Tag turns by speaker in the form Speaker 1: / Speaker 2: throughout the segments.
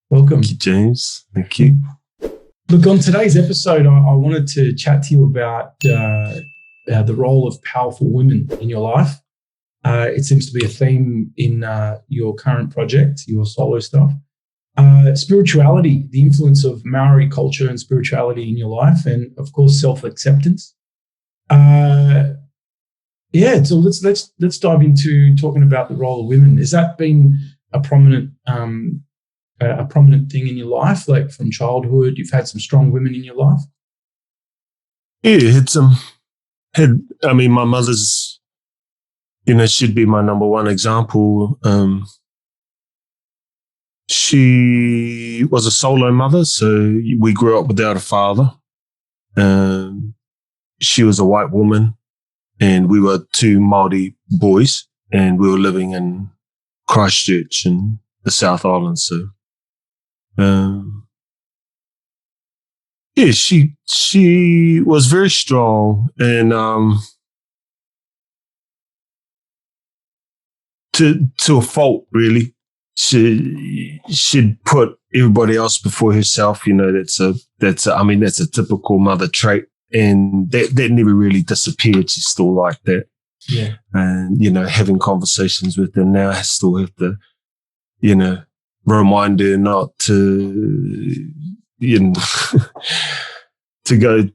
Speaker 1: Welcome.
Speaker 2: Thank you, James. Thank you.
Speaker 1: Look, on today's episode, I wanted to chat to you about the role of powerful women in your life. It seems to be a theme in your current project, your solo stuff. Spirituality, the influence of Maori culture and spirituality in your life, and of course, self-acceptance. So let's dive into talking about the role of women. Has that been a prominent thing in your life, like from childhood? You've had some strong women in your life.
Speaker 2: Yeah, my mother's, she'd be my number one example. She was a solo mother, so we grew up without a father. She was a white woman, and we were two Maori boys, and we were living in Christchurch in the South Island. So, she was very strong, and to a fault, really. She'd put everybody else before herself. That's a typical mother trait, and that never really disappeared. She's still like that.
Speaker 1: Yeah.
Speaker 2: And having conversations with her now, I still have to, remind her not to, to go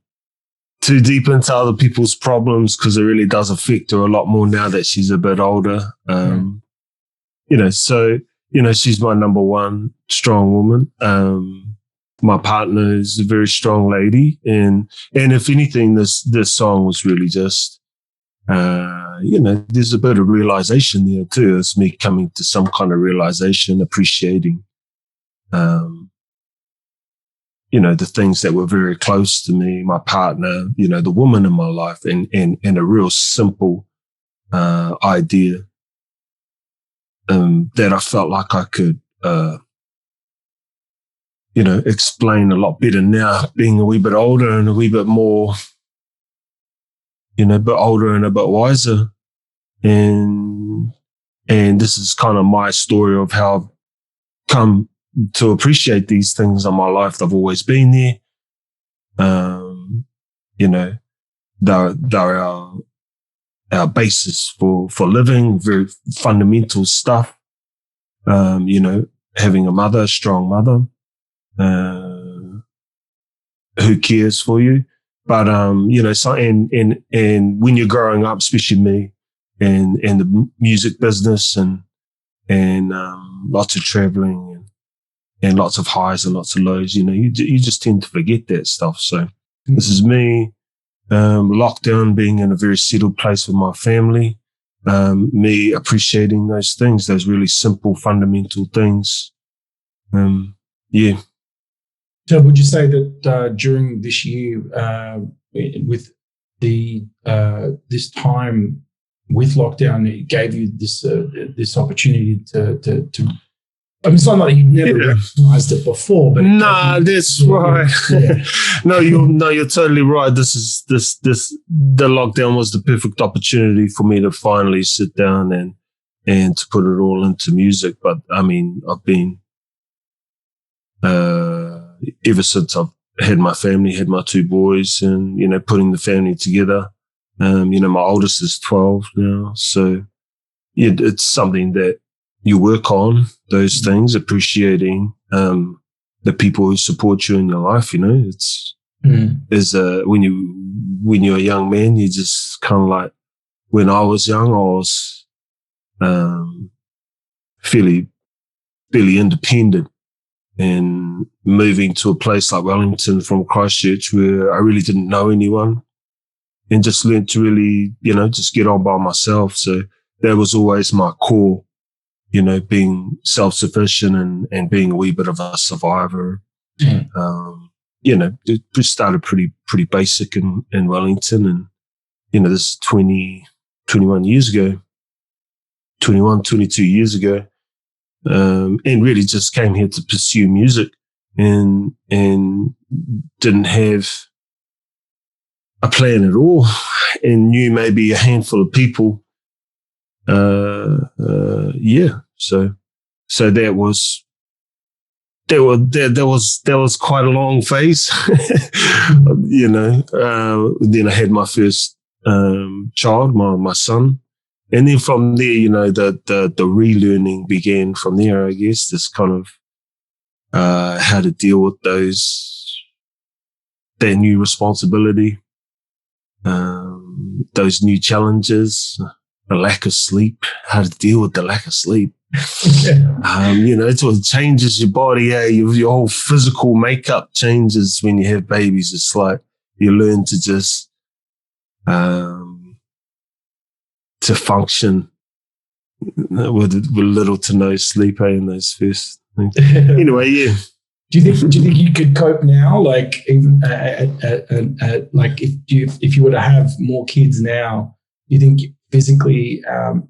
Speaker 2: too deep into other people's problems, because it really does affect her a lot more now that she's a bit older. She's my number one strong woman. My partner is a very strong lady, and if anything, this song was really just, there's a bit of realization there too. It's me coming to some kind of realization, appreciating, the things that were very close to me, my partner, the woman in my life, and a real simple idea that I felt like I could, explain a lot better now, being a wee bit older and a wee bit more, a bit older and a bit wiser. And this is kind of my story of how I've come to appreciate these things in my life. They've always been there. They're our basis for living, very fundamental stuff. Having a mother, a strong mother, who cares for you. But, and when you're growing up, especially me, and the music business and lots of traveling and lots of highs and lots of lows, you just tend to forget that stuff. So this is me, lockdown, being in a very settled place with my family, me appreciating those things, those really simple, fundamental things.
Speaker 1: So would you say that during this year, with the this time with lockdown, it gave you this opportunity to I mean, it's not like you never recognized it before, but
Speaker 2: that's right. Yeah. No, you're totally right. The lockdown was the perfect opportunity for me to finally sit down and to put it all into music. But I mean, I've been ever since I've had my family, had my two boys, and putting the family together. My oldest is 12 now, so it's something that you work on, those things, appreciating the people who support you in your life. It's when you're a young man, you just kind of like, when I was young, I was fairly independent, and moving to a place like Wellington from Christchurch, where I really didn't know anyone, and just learned to really, just get on by myself. So that was always my core, being self-sufficient and being a wee bit of a survivor. It started pretty basic in Wellington, and, this is 22 years ago. And really just came here to pursue music, and didn't have a plan at all, and knew maybe a handful of people. So that there was quite a long phase, then I had my first child, my son. And then from there, the relearning began from there, I guess, this kind of how to deal with that new responsibility, those new challenges, the lack of sleep, how to deal with the lack of sleep. It's what changes your body. Your whole physical makeup changes when you have babies. It's like you learn to just to function with little to no sleep in those first things. Anyway, yeah.
Speaker 1: Do you think you could cope now? Like even like if you were to have more kids now, do you think physically,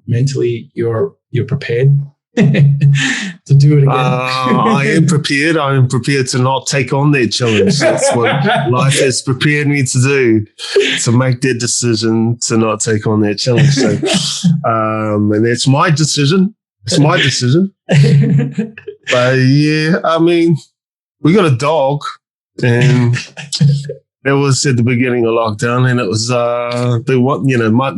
Speaker 1: mentally, you're prepared to do it again?
Speaker 2: I am prepared. I am prepared to not take on that challenge. That's what life has prepared me to do, to make that decision to not take on that challenge. So, and that's my decision. It's my decision. But yeah, I mean, we got a dog, and it was at the beginning of lockdown, and it was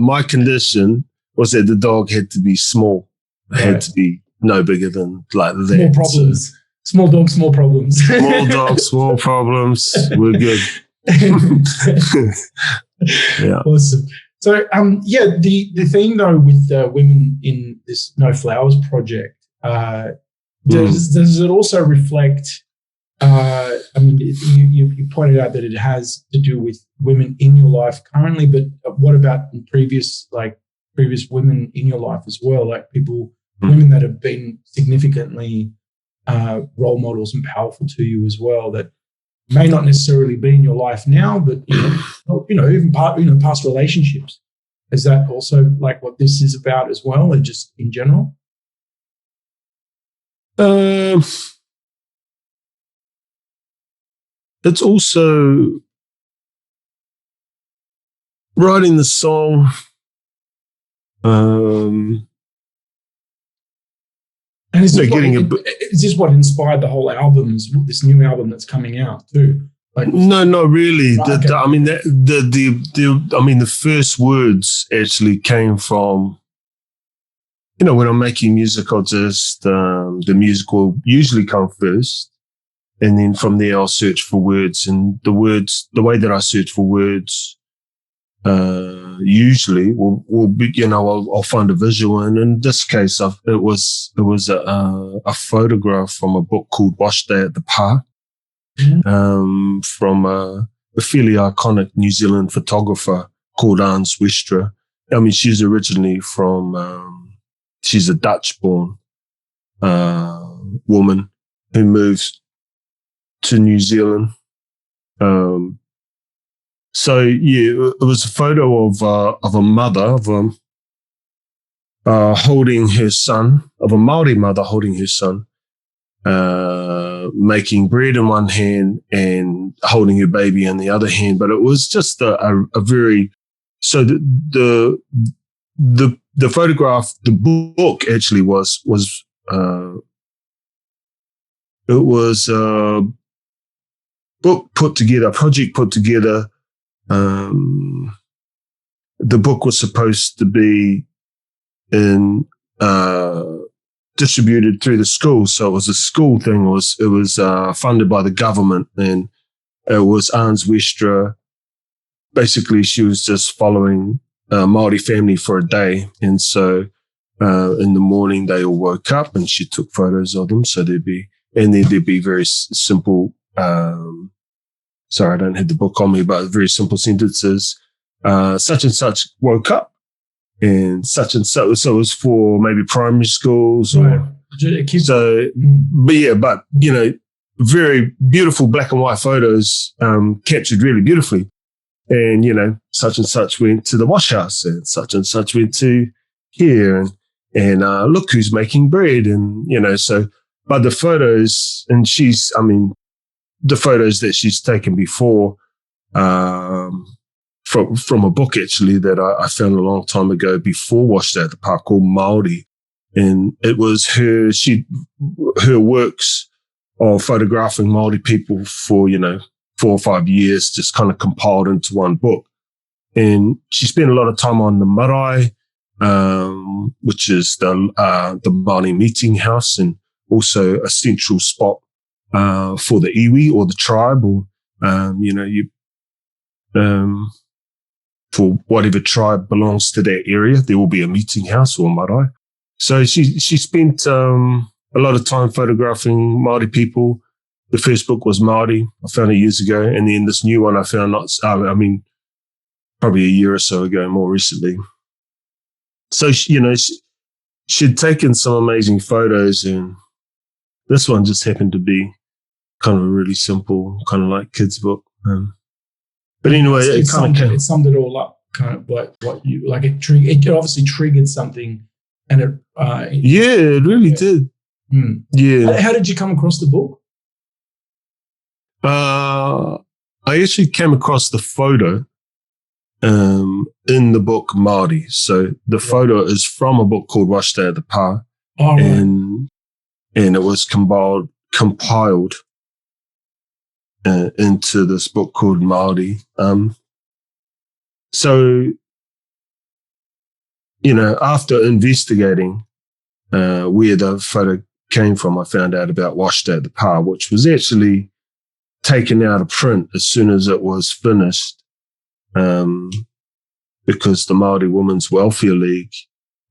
Speaker 2: my condition was that the dog had to be small. It had to be no bigger than like that.
Speaker 1: Small problems. So, small dog, small problems.
Speaker 2: Small dog, small problems. We're good. Yeah.
Speaker 1: Awesome. So, the thing though with women in this No Flowers project, does it also reflect? You pointed out that it has to do with women in your life currently, but what about in previous women in your life as well, like women that have been significantly role models and powerful to you as well, that may not necessarily be in your life now, but even past relationships. Is that also like what this is about as well, and just in general?
Speaker 2: It's also writing the song.
Speaker 1: And is this what inspired the whole album? This new album that's coming out too? Like,
Speaker 2: no, not really.
Speaker 1: Right, okay.
Speaker 2: The first words actually came from, when I'm making music, I'll just the music will usually come first, and then from there I'll search for words, and the way that I search for words usually will be, I'll find a visual, and in this case it was a photograph from a book called Wash Day at the Park, from a fairly iconic New Zealand photographer called Hans Westra. I mean, she's originally from she's a Dutch-born woman who moved to New Zealand. So yeah, it was a photo of a mother holding her son, of a Maori mother holding her son, making bread in one hand and holding her baby in the other hand. But it was just a very, so the photograph, the book actually was it was a book put together, a project put together. The book was supposed to be distributed through the school, so it was a school thing. It was funded by the government, and it was Hans Westra. Basically, she was just following a Maori family for a day, and so in the morning they all woke up, and she took photos of them. So there'd be very simple. Sorry, I don't have the book on me, but very simple sentences. Such and such woke up, and such. So it was for maybe primary schools, or so. But very beautiful black and white photos, captured really beautifully. And such and such went to the wash house, and such went to here, and look who's making bread, and so. But the photos, and the photos that she's taken before, from a book actually that I found a long time ago before Wash Day at the Park, called Maori, and it was her works of photographing Maori people for, 4 or 5 years, just kind of compiled into one book. And she spent a lot of time on the marae, which is the Māori meeting house, and also a central spot for the iwi or the tribe, or for whatever tribe belongs to that area, there will be a meeting house or marae. So she spent a lot of time photographing Māori people. The first book was Maori. I found it years ago, and then this new one I found probably a year or so ago, more recently. So she'd taken some amazing photos, and this one just happened to be kind of a really simple, kind of like kids' book. But anyway, it
Speaker 1: summed it all up, kind of like what you like. It obviously triggered something, and it really did. Yeah. How did you come across the book?
Speaker 2: I actually came across the photo in the book Maori. So the photo is from a book called Washtea the Pa, and it was compiled into this book called Maori. So after investigating where the photo came from, I found out about Washtea the Pa, which was actually taken out of print as soon as it was finished, because the Maori Women's Welfare League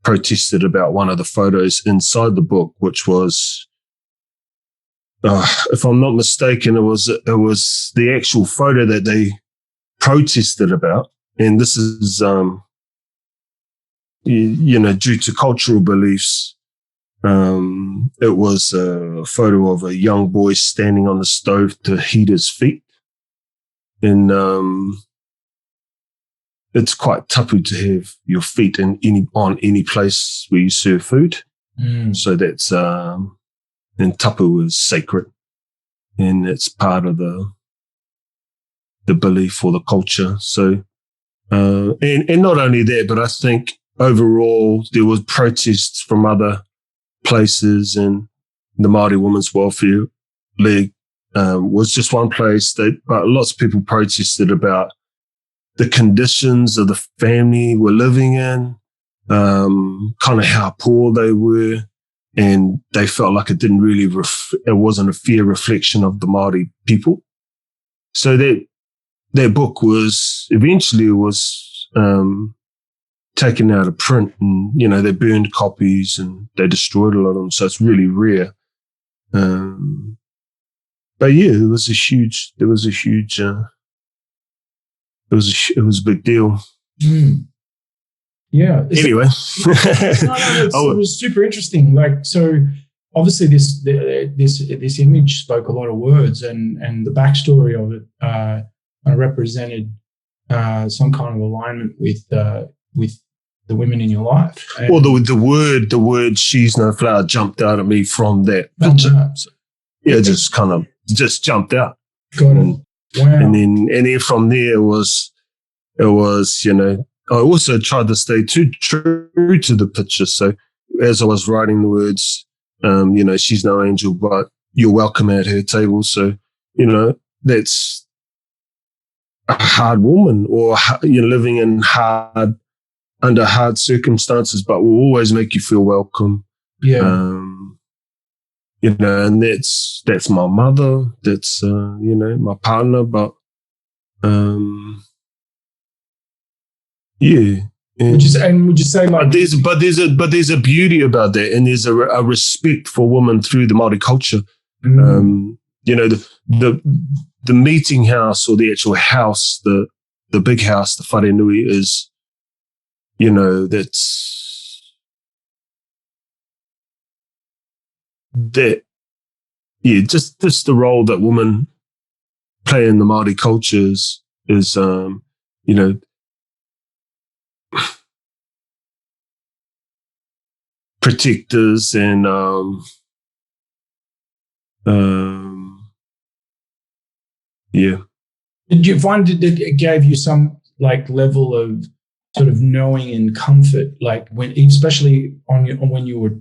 Speaker 2: protested about one of the photos inside the book, which was, if I'm not mistaken, it was the actual photo that they protested about. And this is, due to cultural beliefs. It was a photo of a young boy standing on the stove to heat his feet. And it's quite tapu to have your feet on any place where you serve food. So that's, and tapu is sacred. And it's part of the belief or the culture. So, and not only that, but I think overall there was protests from other places, and the Māori Women's Welfare League was just one place but lots of people protested about the conditions of the family were living in, kind of how poor they were, and they felt like it didn't really it wasn't a fair reflection of the Māori people. So that book was eventually taken out of print, and they burned copies and they destroyed a lot of them, so it's really rare. But yeah, it was a big deal.
Speaker 1: Yeah.
Speaker 2: Anyway,
Speaker 1: it was super interesting. Like, so obviously this image spoke a lot of words, and the backstory of it represented some kind of alignment with the women in your life. And
Speaker 2: well, the word "she's no flower" jumped out at me from that picture. So, yeah, just jumped out.
Speaker 1: Got it. Wow.
Speaker 2: And then from there it was I also tried to stay too true to the picture. So as I was writing the words, she's no angel, but you're welcome at her table. So that's a hard woman, or living in under hard circumstances, but will always make you feel welcome.
Speaker 1: Yeah.
Speaker 2: And that's my mother. That's my partner. But yeah.
Speaker 1: Would you say like
Speaker 2: there's a beauty about that, and there's a respect for women through the Māori culture. The meeting house, or the actual house, the big house, the whare nui, is that's that. Yeah, just the role that women play in the Māori culture is protectors and yeah.
Speaker 1: Did you find that it gave you some like level of sort of knowing and comfort, like when, especially when you were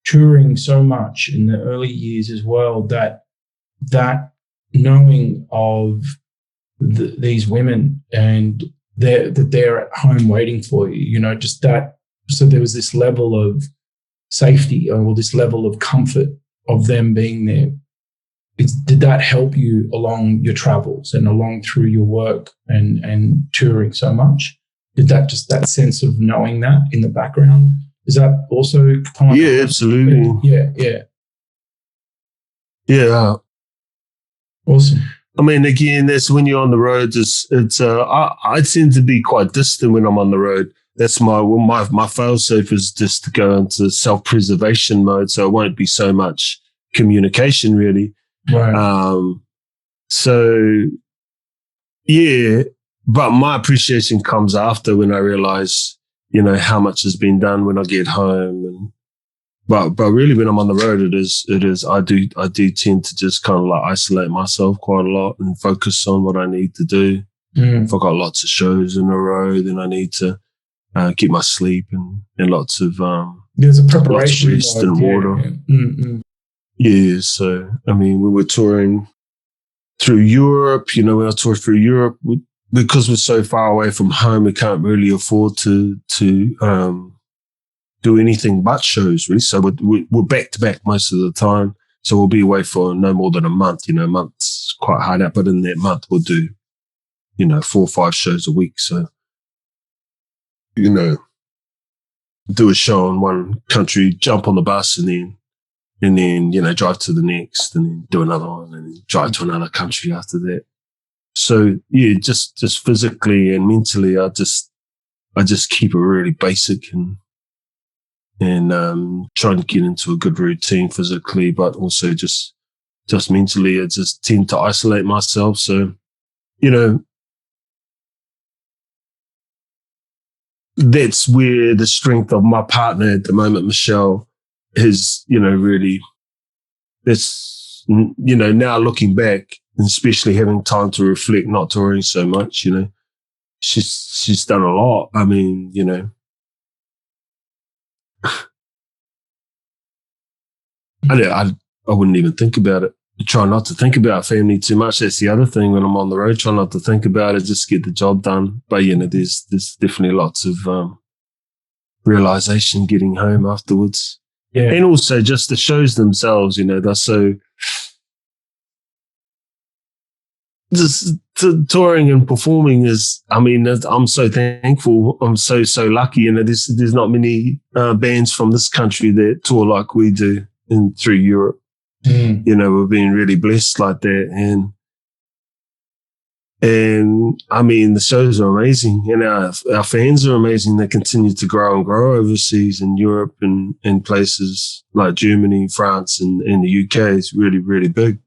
Speaker 1: touring so much in the early years as well, that knowing of these women and that they're at home waiting for you, you know, just that. So there was this level of safety or this level of comfort of them being there. Did that help you along your travels and along through your work and touring so much? Did that sense of knowing that in the background, is that also kind of?
Speaker 2: Yeah, absolutely. Yeah.
Speaker 1: Awesome.
Speaker 2: I mean, again, that's when you're on the road. I tend to be quite distant when I'm on the road. That's my fail-safe is just to go into self-preservation mode, so it won't be so much communication really.
Speaker 1: Right.
Speaker 2: So yeah, but my appreciation comes after, when I realize, you know, how much has been done when I get home. But really, when I'm on the road, it is. I do tend to just kind of like isolate myself quite a lot and focus on what I need to do. If I've got lots of shows in a row, then I need to get my sleep and lots of
Speaker 1: there's a preparation,
Speaker 2: lots of rest and water. Yeah. So I mean, we were touring through Europe. You know, when I toured through Europe, because we're so far away from home, we can't really afford to do anything but shows, really. So we're back to back most of the time. So we'll be away for no more than a month. You know, a month's quite hard out, but in that month we'll do, you know, 4 or 5 shows a week. So, you know, do a show in one country, jump on the bus, and then, you know, drive to the next, and then do another one, and then drive to another country after that. So yeah, just physically and mentally, I just keep it really basic and trying to get into a good routine physically, but also just mentally, I just tend to isolate myself. So, you know, that's where the strength of my partner at the moment, Michelle, is, you know, really, that's, you know, now looking back, and especially having time to reflect, not touring so much, you know, she's done a lot. I mean, you know, I wouldn't even think about it. I try not to think about family too much. That's the other thing when I'm on the road. Try not to think about it. Just get the job done. But you know, there's definitely lots of realization getting home afterwards.
Speaker 1: Yeah,
Speaker 2: and also just the shows themselves. You know, they're so just touring and performing is. I mean, I'm so thankful. I'm so lucky. You know, there's not many bands from this country that tour like we do through Europe. You know, we've been really blessed like that. And I mean, the shows are amazing, and our fans are amazing. They continue to grow and grow overseas in Europe and places like Germany, France, and the UK. It's really, really big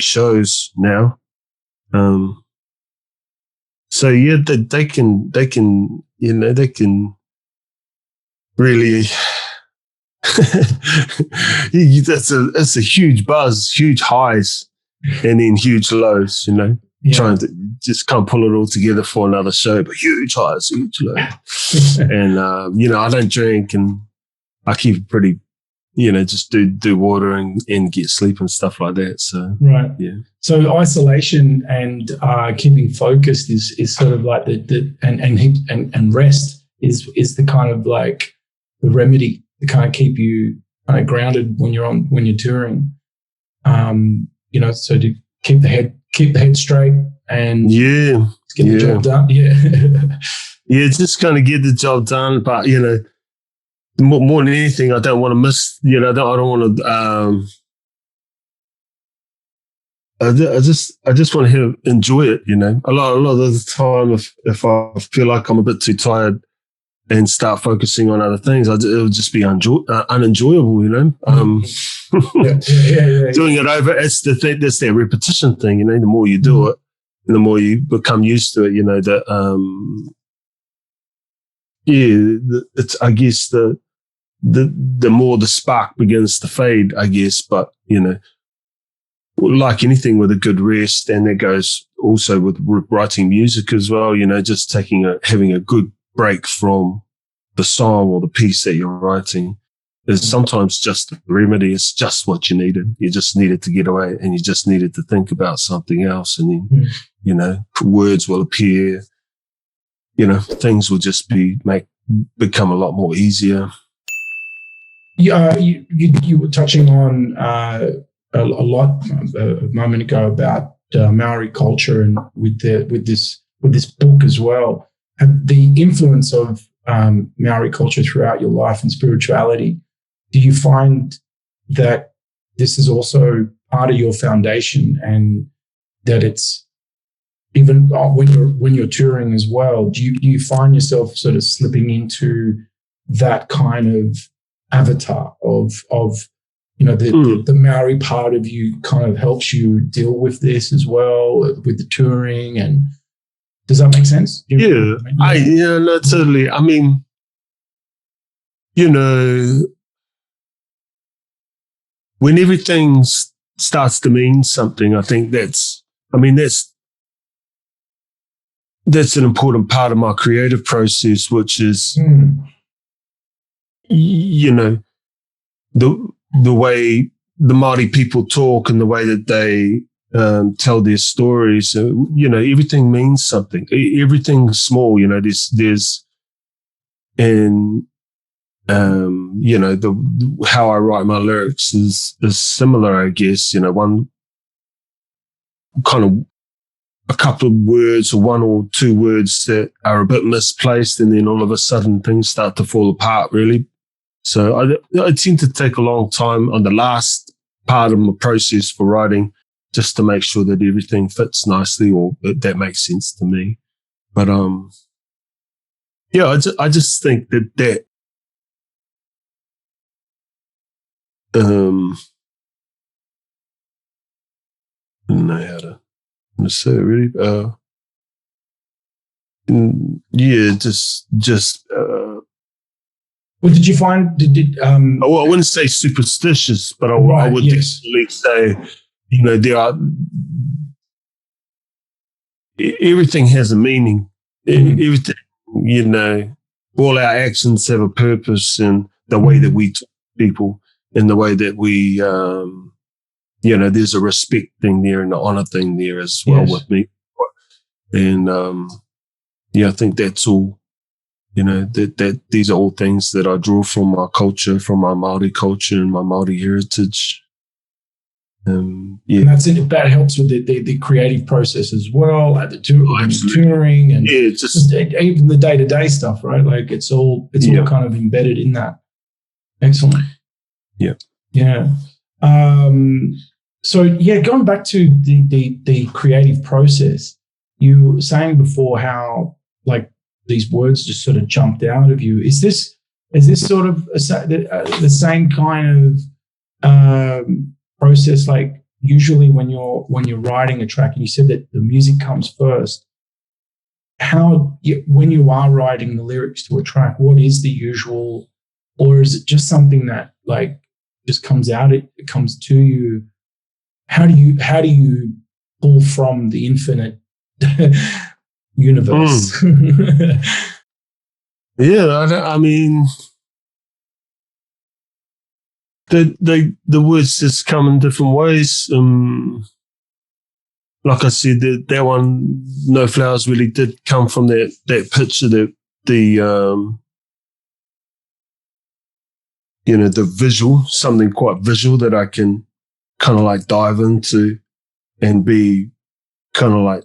Speaker 2: shows now. So yeah, they can, you know, they can really, that's a huge buzz, huge highs, and then huge lows, you know, trying to just can't pull it all together for another show, but huge highs, huge lows. And, you know, I don't drink, and I keep it pretty, you know, just do water and get sleep and stuff like that. So,
Speaker 1: right.
Speaker 2: Yeah.
Speaker 1: So isolation and keeping focused is sort of like and rest is the kind of like the remedy to kind of keep you kind of grounded when you're touring. You know, so to keep the head straight and get the job done. Yeah.
Speaker 2: Yeah, just kind of get the job done. But, you know, more than anything, I don't want to miss, you know, I don't want to, I just want to enjoy it, you know. A lot of the time, if I feel like I'm a bit too tired and start focusing on other things, it'll just be unenjoyable, you know. Doing it over, it's the thing, that's that repetition thing, you know. The more you do it, the more you become used to it, you know. That it's, I guess, the more the spark begins to fade, I guess. But you know, like anything with a good rest, and that goes also with writing music as well. You know, just having a good break from the song or the piece that you're writing, It's sometimes just the remedy. It's just what you needed. You just needed to get away, and you just needed to think about something else. And then, you know, words will appear, you know, things will just become a lot more easier.
Speaker 1: You were touching on a lot a moment ago about Maori culture, and with this book as well. The influence of Maori culture throughout your life and spirituality. Do you find that this is also part of your foundation, and that it's even when you're touring as well? Do you find yourself sort of slipping into that kind of avatar of you know, the Maori part of you kind of helps you deal with this as well, with the touring? And does that make sense?
Speaker 2: Yeah, no, totally. I mean, you know, when everything starts to mean something, I think that's an important part of my creative process, which is, you know, the way the Maori people talk and the way that they tell their stories. You know, everything means something. Everything's small. You know, there's and you know, how I write my lyrics is similar, I guess. You know, one kind of a couple of words or one or two words that are a bit misplaced, and then all of a sudden things start to fall apart, really. So I tend to take a long time on the last part of my process for writing, just to make sure that everything fits nicely, or that makes sense to me. But yeah, I just think that I don't know how to say it really. Yeah, just.
Speaker 1: Well, did you find?
Speaker 2: I wouldn't say superstitious, but I would definitely say, you know, there are. Everything has a meaning. Everything, you know, all our actions have a purpose, and the way that we talk to people, and the way that we, you know, there's a respect thing there and an honor thing there as well with me. And yeah, I think that's all. You know, that these are all things that I draw from my culture, from my Maori culture and my Maori heritage. Yeah. And
Speaker 1: that helps with the creative process as well, at the touring, and just even the day-to-day stuff, right? Like it's all kind of embedded in that. Excellent.
Speaker 2: Yeah.
Speaker 1: Yeah. So yeah, going back to the creative process, you were saying before how like these words just sort of jumped out of you. Is this sort of the same kind of process? Like usually when you're writing a track, and you said that the music comes first. When you are writing the lyrics to a track, what is the usual, or is it just something that like just comes out? It comes to you. How do you pull from the infinite universe?
Speaker 2: Yeah, I mean, the words just come in different ways. Like I said, that one, No Flowers, really did come from that picture, that you know, the visual, something quite visual that I can kind of like dive into and be kind of like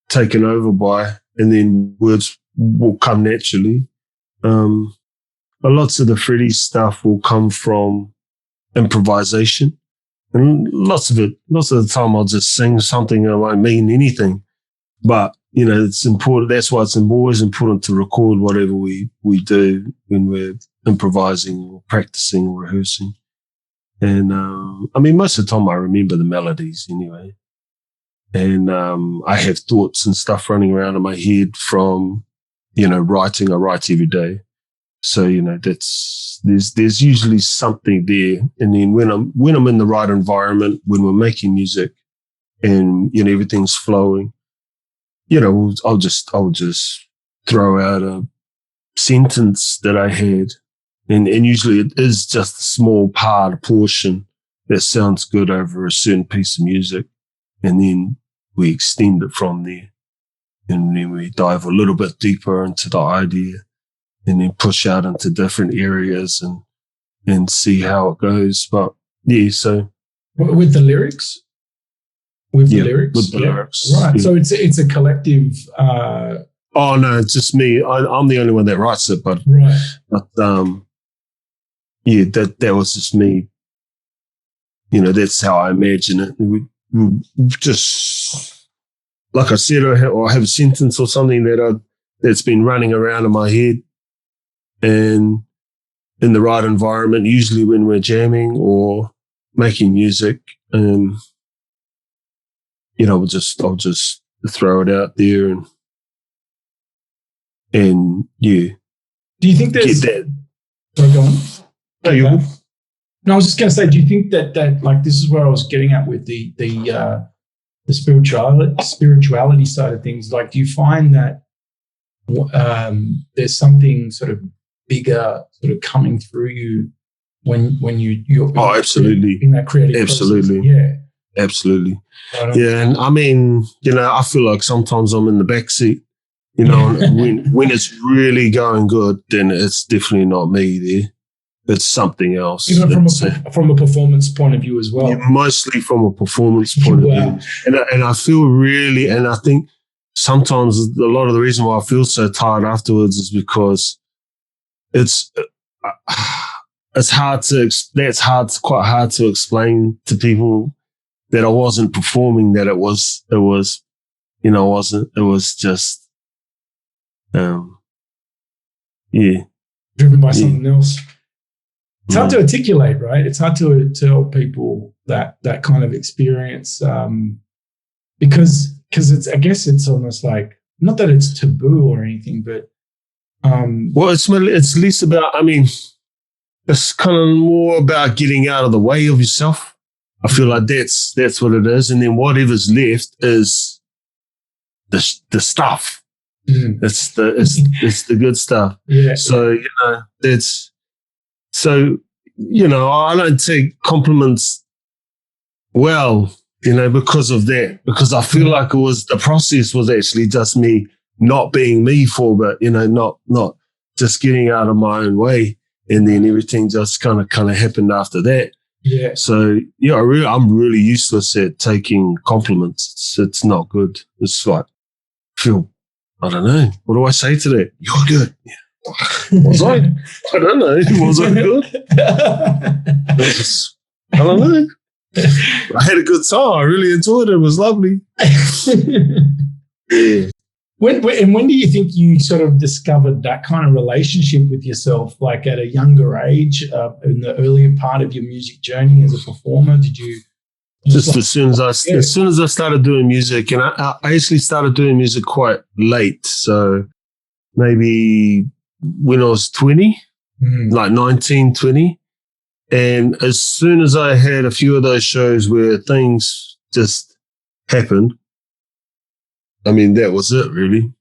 Speaker 2: taken over by, and then words will come naturally. But lots of the Freddy stuff will come from improvisation, and lots of the time I'll just sing something that won't mean anything, but you know, it's important. That's why it's always important to record whatever we do when we're improvising or practicing or rehearsing. And I mean, most of the time I remember the melodies anyway. And I have thoughts and stuff running around in my head from, you know, writing. I write every day. So, you know, there's usually something there. And then when I'm in the right environment, when we're making music and, you know, everything's flowing, you know, I'll just throw out a sentence that I had And usually it is just a small portion that sounds good over a certain piece of music. And then we extend it from there. And then we dive a little bit deeper into the idea and then push out into different areas and see how it goes. But yeah, so.
Speaker 1: With the lyrics? With the lyrics?
Speaker 2: With the lyrics.
Speaker 1: Right. Yeah. So it's a collective.
Speaker 2: Oh, no, it's just me. I'm the only one that writes it. But yeah, that was just me. You know, that's how I imagine it. We just, like I said, I have a sentence or something that's been running around in my head, and in the right environment, usually when we're jamming or making music, you know, I'll just throw it out there and yeah.
Speaker 1: Do you think there's
Speaker 2: get that?
Speaker 1: Sorry, go on.
Speaker 2: No, you're good.
Speaker 1: No, I was just going to say, do you think that like this is where I was getting at with the spirituality side of things? Like, do you find that there's something sort of bigger sort of coming through you when you're
Speaker 2: absolutely
Speaker 1: in that creative
Speaker 2: absolutely
Speaker 1: process? Yeah,
Speaker 2: absolutely. Yeah, and I mean, you know, I feel like sometimes I'm in the backseat. You know, when it's really going good, then it's definitely not me there. It's something else.
Speaker 1: Even from a performance point of view as well.
Speaker 2: Yeah, mostly from a performance point of view. And I feel really, and I think sometimes a lot of the reason why I feel so tired afterwards is because it's quite hard to explain to people that I wasn't performing, that it was, you know, it was just,
Speaker 1: driven by something else. It's hard to articulate, right? It's hard to tell people that kind of experience because it's, I guess it's almost like, not that it's taboo or anything, but
Speaker 2: well, it's less about, I mean, it's kind of more about getting out of the way of yourself. I feel like that's what it is, and then whatever's left is the stuff.
Speaker 1: Mm.
Speaker 2: It's the good stuff.
Speaker 1: Yeah.
Speaker 2: So you know you know, I don't take compliments well, you know, because of that. Because I feel like the process was actually just me not being me for a bit, you know, not just getting out of my own way, and then everything just kind of happened after that.
Speaker 1: Yeah.
Speaker 2: So yeah, I'm really useless at taking compliments. It's not good. It's like I don't know. What do I say to that? You're good. Yeah. Was I? I don't know. Was I good? I don't know. I had a good time. I really enjoyed it. It was lovely. Yeah.
Speaker 1: When do you think you sort of discovered that kind of relationship with yourself, like at a younger age, in the earlier part of your music journey as a performer? Did you
Speaker 2: just as soon as I started doing music, and I actually started doing music quite late, so maybe when I was 20, like 19, 20. And as soon as I had a few of those shows where things just happened, I mean, that was it, really.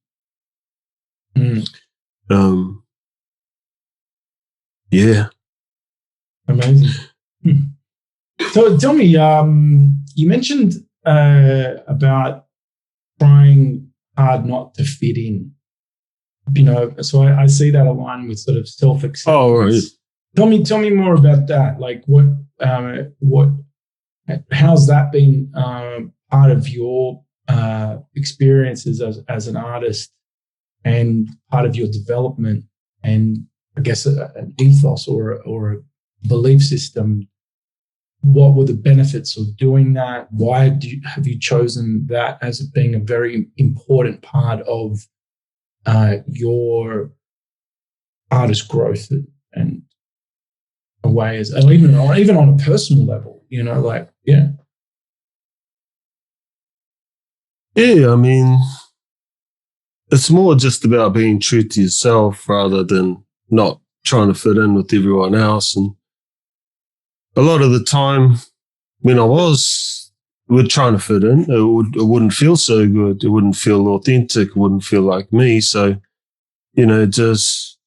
Speaker 2: Yeah.
Speaker 1: Amazing. So tell me, you mentioned about trying hard not to fit in. You know, so I see that aligned with sort of self-acceptance.
Speaker 2: Oh, right.
Speaker 1: Tell me more about that. Like, how's that been part of your experiences as an artist and part of your development, and I guess an ethos or a belief system? What were the benefits of doing that? Why have you chosen that as being a very important part of your artist growth and a way as even on a personal level, you know, like, yeah.
Speaker 2: Yeah, I mean, it's more just about being true to yourself rather than not trying to fit in with everyone else. And a lot of the time when I was trying to fit in, it wouldn't feel so good. It wouldn't feel authentic. It wouldn't feel like me. So, you know, just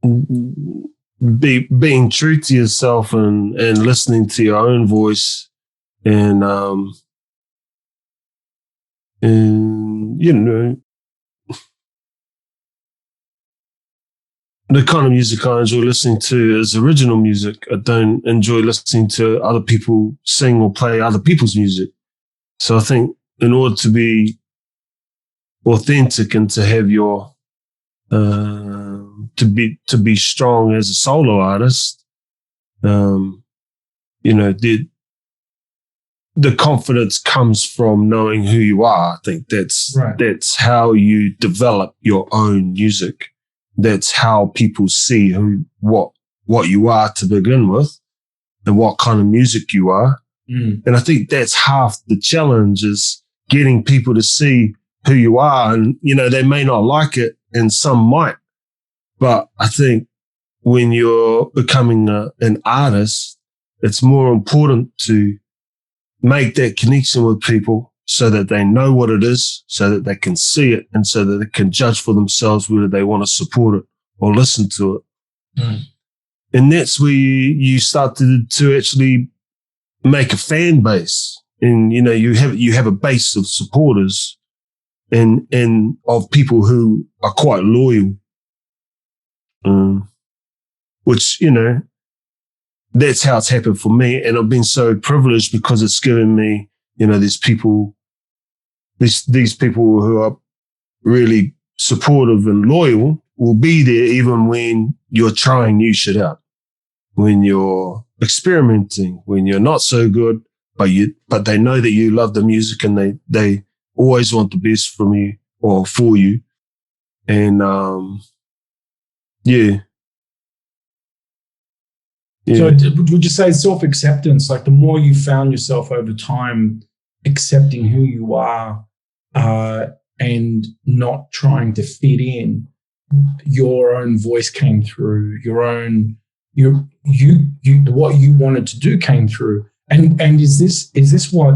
Speaker 2: being true to yourself and listening to your own voice and you know, the kind of music I enjoy listening to is original music. I don't enjoy listening to other people sing or play other people's music. So I think in order to be authentic and to have your to be strong as a solo artist, you know, the confidence comes from knowing who you are. I think that's how you develop your own music. That's how people see what you are to begin with and what kind of music you are. And I think that's half the challenge, is getting people to see who you are. And, you know, they may not like it and some might, but I think when you're becoming an artist, it's more important to make that connection with people so that they know what it is, so that they can see it, and so that they can judge for themselves whether they want to support it or listen to it. And that's where you start to actually make a fan base. And, you know, you have a base of supporters and of people who are quite loyal. Which, you know, that's how it's happened for me. And I've been so privileged because it's given me, you know, these people who are really supportive and loyal will be there even when you're trying new shit out, when you're experimenting, when you're not so good, but they know that you love the music and they always want the best from you or for you. And, yeah.
Speaker 1: So would you say self-acceptance, like the more you found yourself over time accepting who you are and not trying to fit in, your own voice came through, what you wanted to do came through. And is this what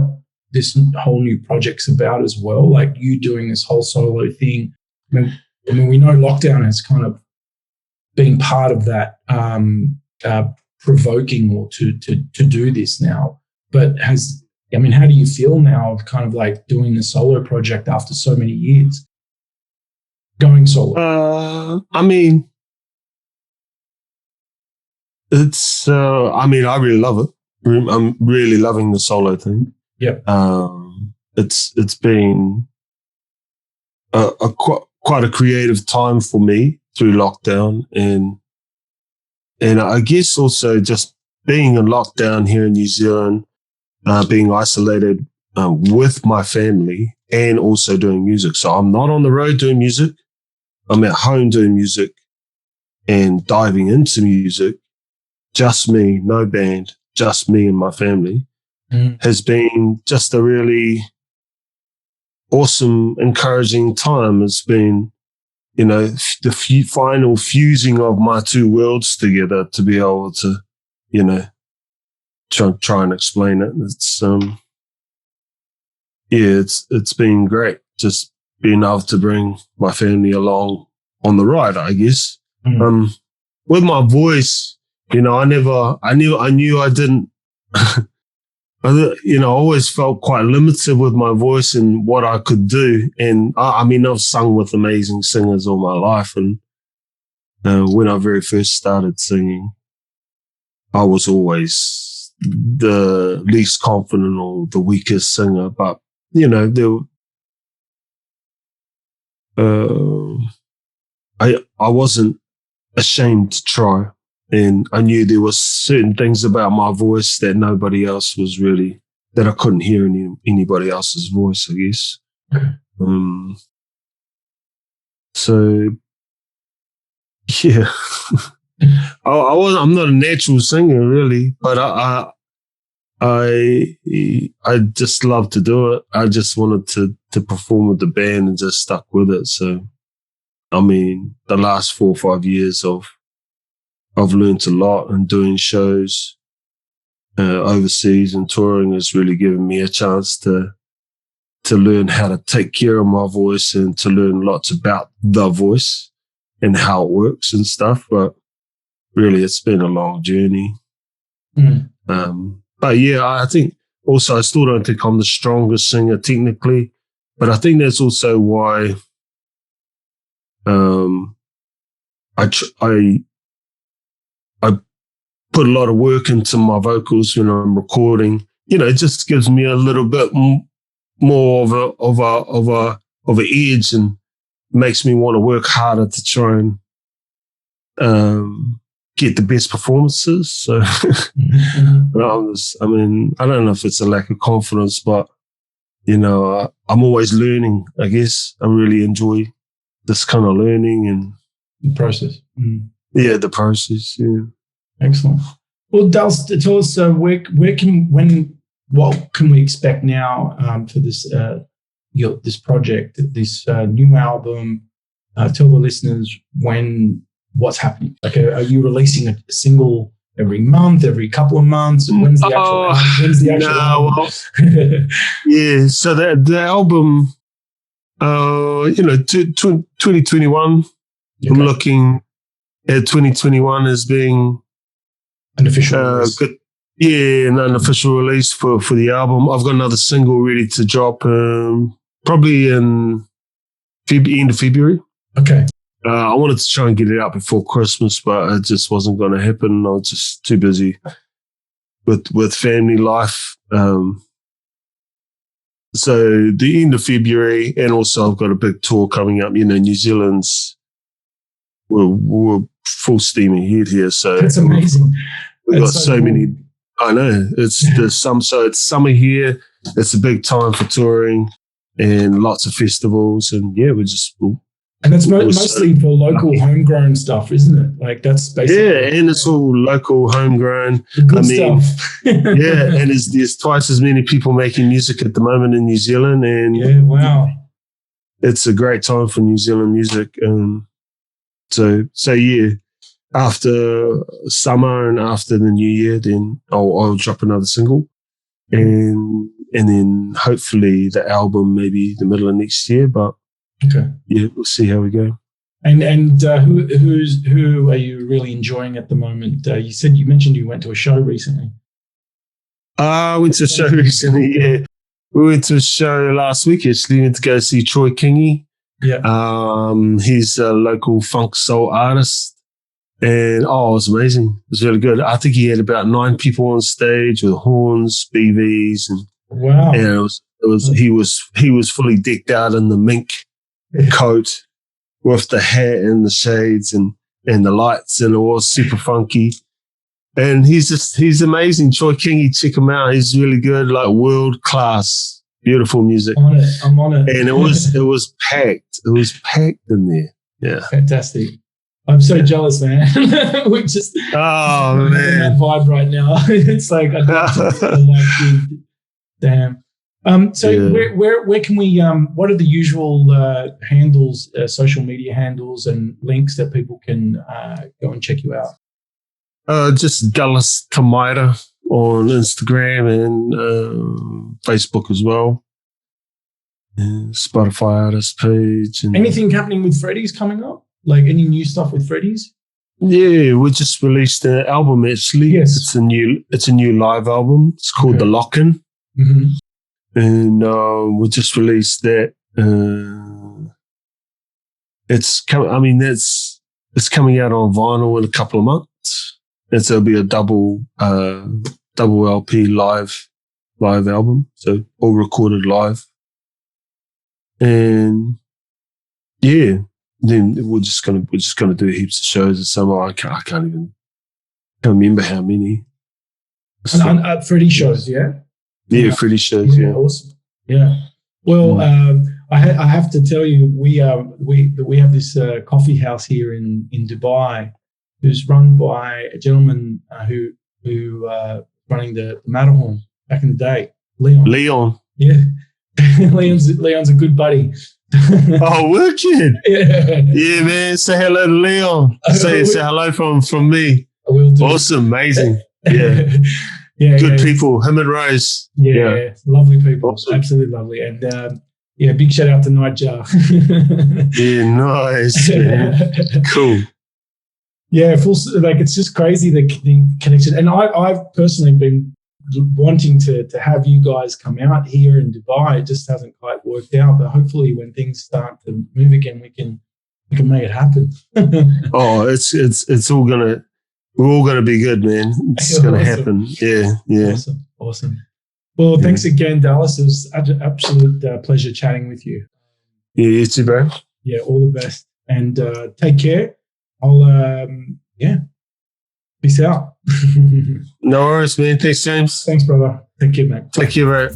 Speaker 1: this whole new project's about as well? Like you doing this whole solo thing? I mean, we know lockdown has kind of been part of that provoking or to do this now. But how do you feel now of kind of like doing the solo project after so many years? Going solo?
Speaker 2: I mean, it's, I really love it. I'm really loving the solo thing.
Speaker 1: Yep.
Speaker 2: It's been quite a creative time for me through lockdown, and I guess also just being in lockdown here in New Zealand, being isolated with my family and also doing music. So I'm not on the road doing music. I'm at home doing music and diving into music. Just me, no band, just me and my family has been just a really awesome, encouraging time. It's been, you know, the final fusing of my two worlds together to be able to, you know, try and explain it. It's been great just being able to bring my family along on the ride, I guess. With my voice, you know, I knew I didn't, you know, I always felt quite limited with my voice and what I could do. And I've sung with amazing singers all my life. And when I very first started singing, I was always the least confident or the weakest singer. But, you know, I wasn't ashamed to try. And I knew there was certain things about my voice that nobody else was really, that I couldn't hear in anybody else's voice, I guess. So, yeah. I'm not a natural singer, really, but I just love to do it. I just wanted to perform with the band and just stuck with it. So, I mean, the last 4 or 5 years I've learned a lot, and doing shows overseas and touring has really given me a chance to learn how to take care of my voice and to learn lots about the voice and how it works and stuff. But really, it's been a long journey. But yeah, I think also I still don't think I'm the strongest singer technically, but I think that's also why I put a lot of work into my vocals when I'm recording. You know, it just gives me a little bit more of an edge and makes me want to work harder to try and get the best performances. So, I mean, I don't know if it's a lack of confidence, but you know, I'm always learning. I guess I really enjoy this kind of learning and
Speaker 1: the process.
Speaker 2: Yeah, the process. Yeah,
Speaker 1: excellent. Well, Dals, tell us what can we expect now for this this project, this new album? Tell the listeners what's happening. Like, are you releasing a single every month, every couple of months? When's the actual album?
Speaker 2: Well, yeah, so the album, 2021, okay. I'm looking at 2021 as being
Speaker 1: an official release.
Speaker 2: Good. Yeah, an unofficial release for the album. I've got another single ready to drop probably in end of February.
Speaker 1: Okay.
Speaker 2: I wanted to try and get it out before Christmas, but it just wasn't going to happen. I was just too busy with family life. So the end of February, and also I've got a big tour coming up. You know, New Zealand's we're full steam ahead here. So
Speaker 1: that's amazing.
Speaker 2: We've got so many. I know it's summer here. It's a big time for touring and lots of festivals, and yeah,
Speaker 1: and it's mostly for local homegrown stuff, isn't it? Like that's basically
Speaker 2: and it's all local homegrown.
Speaker 1: Good stuff.
Speaker 2: Yeah, and there's twice as many people making music at the moment in New Zealand, and
Speaker 1: yeah, wow,
Speaker 2: it's a great time for New Zealand music. So yeah. After summer and after the new year, then I'll drop another single, and then hopefully the album maybe the middle of next year. But
Speaker 1: okay, yeah,
Speaker 2: we'll see how we go.
Speaker 1: And who are you really enjoying at the moment? You mentioned you went to a show recently.
Speaker 2: I went to a show recently. Yeah, we went to a show last week. Actually, went to go see Troy Kingy.
Speaker 1: Yeah,
Speaker 2: he's a local funk soul artist. And it was amazing. It was really good. I think he had about 9 people on stage with horns, BVs, and
Speaker 1: wow.
Speaker 2: And he was fully decked out in the mink coat with the hat and the shades and the lights, and it was super funky. And he's amazing. Troy Kingy, check him out. He's really good, like world class, beautiful music.
Speaker 1: I'm on it.
Speaker 2: And it was packed. It was packed in there. Yeah,
Speaker 1: fantastic. I'm so jealous, man. We just that vibe right now. It's like damn. So yeah. Where can we? What are the usual handles, social media handles, and links that people can go and check you out?
Speaker 2: Just Dallas Tamaira on Instagram and Facebook as well. And Spotify artist page. And
Speaker 1: anything happening with Freddy's coming up? Like any new stuff with Freddy's?
Speaker 2: Yeah, we just released an album actually.
Speaker 1: Yes.
Speaker 2: It's a new live album. It's called The Lock-In.
Speaker 1: Mm-hmm.
Speaker 2: And we just released that. It's coming out on vinyl in a couple of months. And so it'll be a double LP live album. So all recorded live. And yeah. Then we're just gonna do heaps of shows this summer. I can't remember how many.
Speaker 1: And Freddy shows, yeah.
Speaker 2: Yeah, Freddy shows, yeah.
Speaker 1: Awesome. Yeah. Well, I have to tell you, we have this coffee house here in Dubai, who's run by a gentleman who running the Matterhorn back in the day, Leon. Yeah, Leon's a good buddy.
Speaker 2: Oh, wicked! Yeah, man. Say hello to Leon. Say hello from me.
Speaker 1: I will do.
Speaker 2: Awesome, amazing. Yeah,
Speaker 1: yeah.
Speaker 2: Good people. Him and Rose.
Speaker 1: Yeah. Lovely people. Awesome. Absolutely lovely. And Yeah, big shout out to Nightjar.
Speaker 2: Yeah, nice, man. Cool.
Speaker 1: Yeah, it's just crazy the connection. And I've personally been wanting to have you guys come out here in Dubai. It just hasn't quite worked out, but hopefully when things start to move again, we can make it happen.
Speaker 2: Oh, it's all gonna, we're all gonna be good, man. It's gonna happen. Yeah.
Speaker 1: Awesome. Well, thanks again, Dallas. It was an absolute pleasure chatting with you.
Speaker 2: Yeah, you too, bro.
Speaker 1: Yeah, all the best. And take care. I'll, peace out.
Speaker 2: No worries, man. Thanks, James.
Speaker 1: Thanks, brother. Take care, mate.
Speaker 2: Take care, bro.